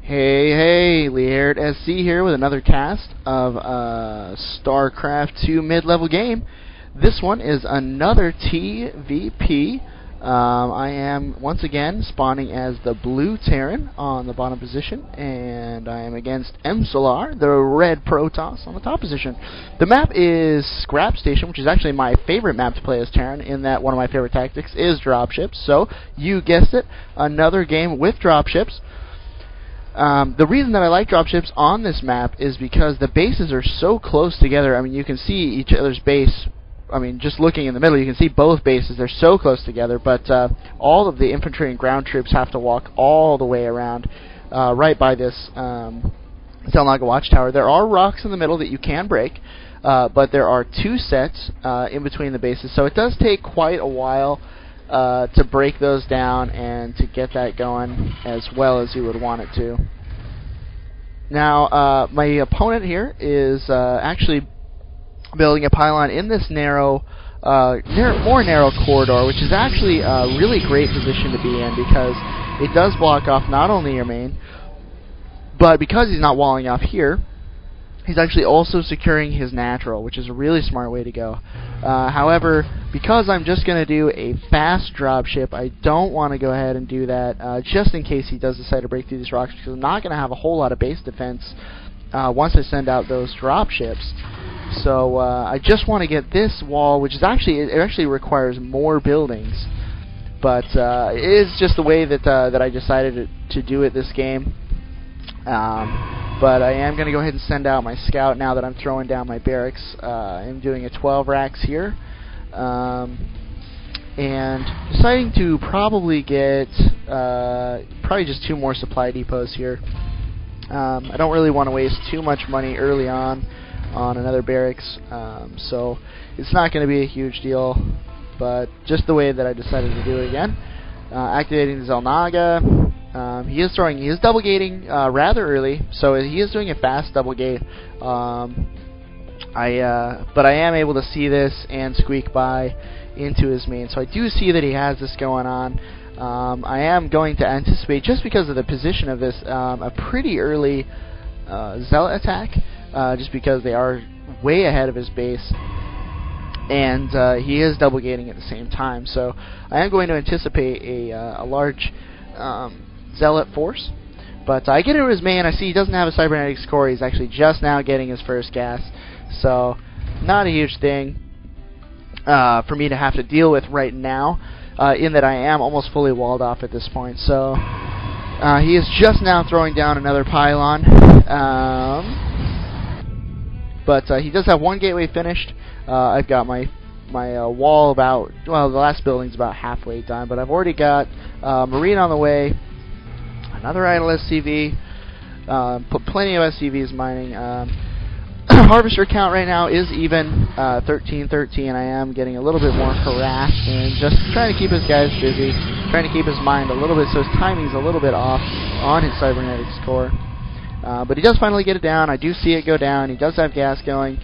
Hey, LiartSC here with another cast of StarCraft 2 mid-level game. This one is another TvP. I am once again spawning as the blue Terran on the bottom position, and I am against Emselar, the red Protoss, on the top position. The map is Scrap Station, which is actually my favorite map to play as Terran, in that one of my favorite tactics is dropships. So, you guessed it, another game with dropships. The reason that I like dropships on this map is because the bases are so close together. I mean, you can see each other's base. I mean, just looking in the middle, you can see both bases. They're so close together, but all of the infantry and ground troops have to walk all the way around right by this Zelnaga watchtower. There are rocks in the middle that you can break, but there are two sets in between the bases, so it does take quite a while to break those down and to get that going as well as you would want it to. Now, my opponent here is actually building a pylon in this more narrow corridor, which is actually a really great position to be in because it does block off not only your main, but because he's not walling off here, he's actually also securing his natural, which is a really smart way to go. However, because I'm just going to do a fast dropship, I don't want to go ahead and do that just in case he does decide to break through these rocks, because I'm not going to have a whole lot of base defense once I send out those dropships. So I just want to get this wall, which is actually requires more buildings, but it is just the way that that I decided to do it this game. But I am going to go ahead and send out my scout now that I'm throwing down my barracks. I'm doing a 12 racks here, and deciding to probably get probably just 2 more supply depots here. I don't really want to waste too much money early on another barracks, so it's not going to be a huge deal, but just the way that I decided to do it again. Activating the Zelnaga. He is double gating rather early, so he is doing a fast double gate. But I am able to see this and squeak by into his main, so I do see that he has this going on. I am going to anticipate, just because of the position of this, a pretty early zealot attack, just because they are way ahead of his base, and he is double gating at the same time. So I am going to anticipate a large zealot force, but I get into his main. I see he doesn't have a cybernetics core. He's actually just now getting his first gas, so not a huge thing for me to have to deal with right now, in that I am almost fully walled off at this point. So he is just now throwing down another pylon, but he does have one gateway finished. I've got my wall about, well, the last building's about halfway done, but I've already got Marine on the way, another idle SCV, put plenty of SCVs mining. Harvester count right now is even 13-13. I am getting a little bit more harassed and just trying to keep his guys busy, trying to keep his mind a little bit, so his timing's a little bit off on his cybernetics core. But he does finally get it down. I do see it go down. He does have gas going.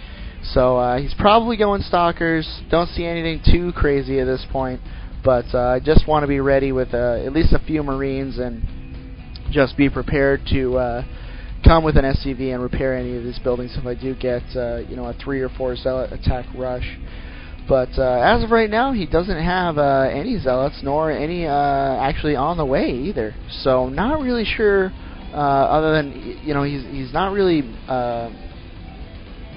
So he's probably going stalkers. Don't see anything too crazy at this point, but I just want to be ready with at least a few Marines and just be prepared to come with an SCV and repair any of these buildings if I do get a 3 or 4 zealot attack rush. But as of right now, he doesn't have any zealots, nor any actually on the way either. So not really sure. Other than he's not really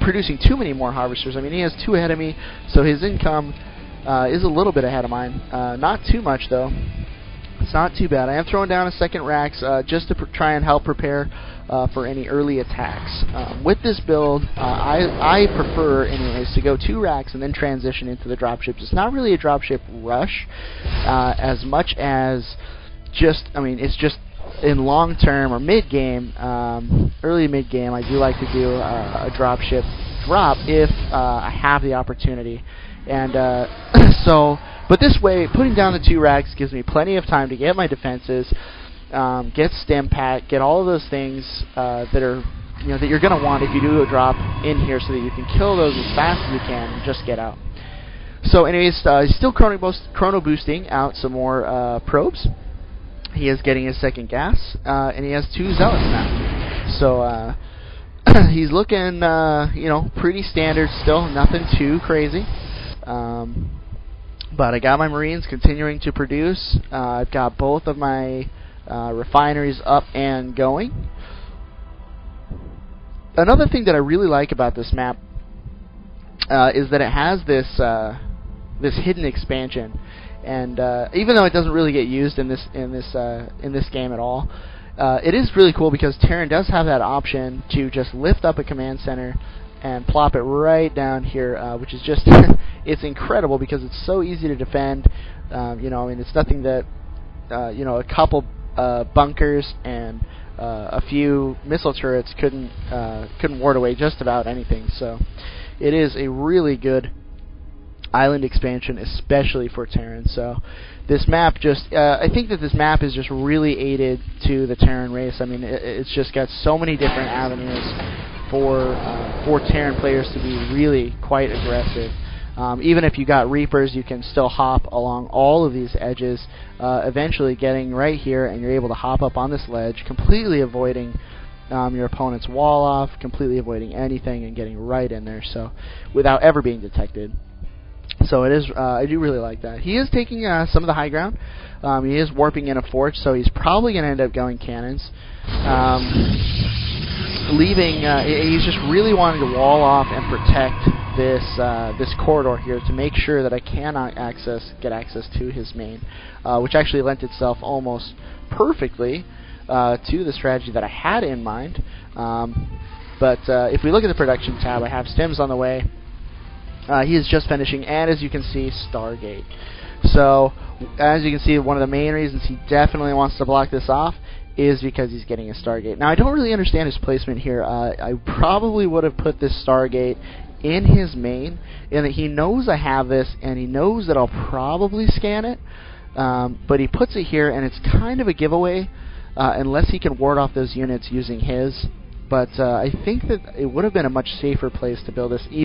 producing too many more harvesters. I mean, he has 2 ahead of me, so his income is a little bit ahead of mine. Not too much though. It's not too bad. I am throwing down a second racks just to try and help prepare for any early attacks. With this build, I prefer anyways to go 2 racks and then transition into the dropships. It's not really a dropship rush as much as just, I mean, it's just in long term or mid game, early mid game, I do like to do a dropship drop if I have the opportunity. And but this way, putting down the 2 racks gives me plenty of time to get my defenses, get stim pack, get all of those things that are that you're gonna want if you do a drop in here, so that you can kill those as fast as you can and just get out. So anyways, he's still chrono boosting out some more probes. He is getting his second gas, and he has 2 zealots now. So he's looking, you know, pretty standard still, nothing too crazy. But I got my Marines continuing to produce. I've got both of my refineries up and going. Another thing that I really like about this map is that it has this hidden expansion, and even though it doesn't really get used in this game at all, it is really cool because Terran does have that option to just lift up a command center and plop it right down here, which is just it's incredible because it's so easy to defend. You know, I mean, it's nothing that you know, a couple bunkers and a few missile turrets couldn't ward away just about anything. So it is a really good island expansion, especially for Terran. So this map just, I think that this map is just really aided to the Terran race. I mean, it's just got so many different avenues for Terran players to be really quite aggressive. Even if you got Reapers, you can still hop along all of these edges, eventually getting right here, and you're able to hop up on this ledge, completely avoiding your opponent's wall off, completely avoiding anything, and getting right in there, so without ever being detected. So it is. I do really like that. He is taking some of the high ground. He is warping in a fort, so he's probably going to end up going cannons. Leaving. He's just really wanting to wall off and protect this corridor here to make sure that I cannot get access to his main, which actually lent itself almost perfectly to the strategy that I had in mind. But if we look at the production tab, I have stims on the way. He is just finishing, and as you can see, Stargate. So, as you can see, one of the main reasons he definitely wants to block this off is because he's getting a Stargate. Now, I don't really understand his placement here. I probably would have put this Stargate in his main, in that he knows I have this, and he knows that I'll probably scan it, but he puts it here, and it's kind of a giveaway, unless he can ward off those units using his. But I think that it would have been a much safer place to build this.